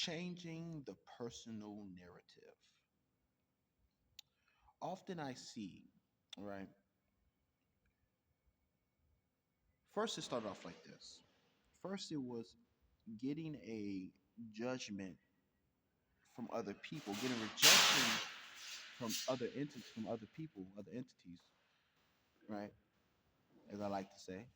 Changing the personal narrative. Often I see, right? First, it started off like this. First, it was getting a judgment from other people, getting rejection from other entities, from other people, other entities, right? As I like to say.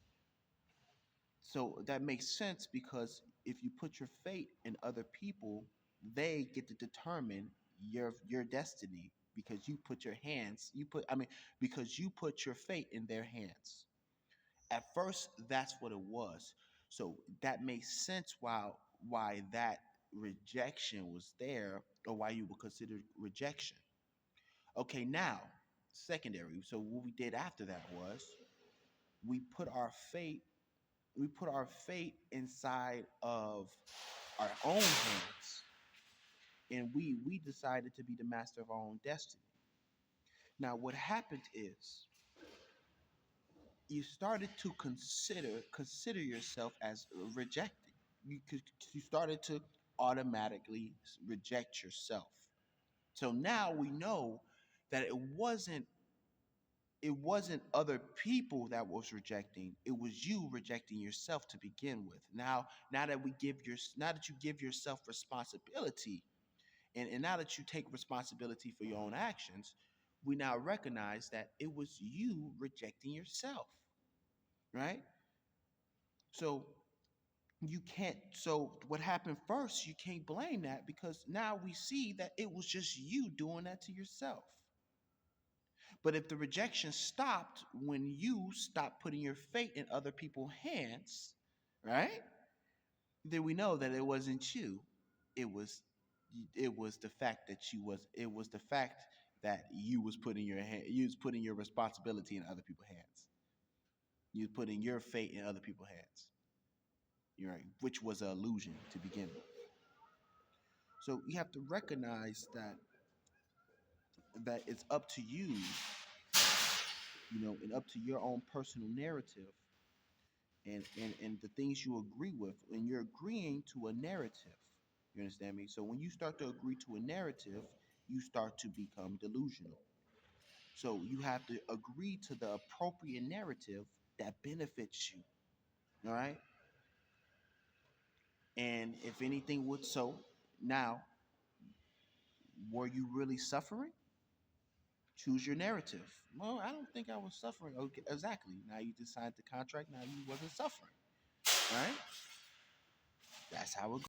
So that makes sense because if you put your fate in other people, they get to determine your destiny because you put your hands, because you put your fate in their hands. At first, that's what it was. So that makes sense why that rejection was there or why you would consider rejection. Okay, now secondary. So what we did after that was we put our fate we put our fate inside of our own hands, and we decided to be the master of our own destiny. Now what happened is you started to consider yourself as rejecting. You started to automatically reject yourself. So now we know that it wasn't other people that was rejecting, it was you rejecting yourself to begin with. Now that you give yourself responsibility, and now that you take responsibility for your own actions, we now recognize that it was you rejecting yourself, right? So what happened first, you can't blame that because now we see that it was just you doing that to yourself. But if the rejection stopped when you stopped putting your fate in other people's hands, right? Then we know that it wasn't you. It was it was the fact that it was the fact that you was putting your responsibility in other people's hands. You was putting your fate in other people's hands. You're right, which was an illusion to begin with. So you have to recognize that it's up to you, and up to your own personal narrative and the things you agree with, and you're agreeing to a narrative. You understand me? So when you start to agree to a narrative, you start to become delusional. So you have to agree to the appropriate narrative that benefits you. All right. And if anything would so now, were you really suffering? Choose your narrative. Well, I don't think I was suffering. Okay, exactly. Now you just signed the contract. Now you wasn't suffering. All right. That's how it goes.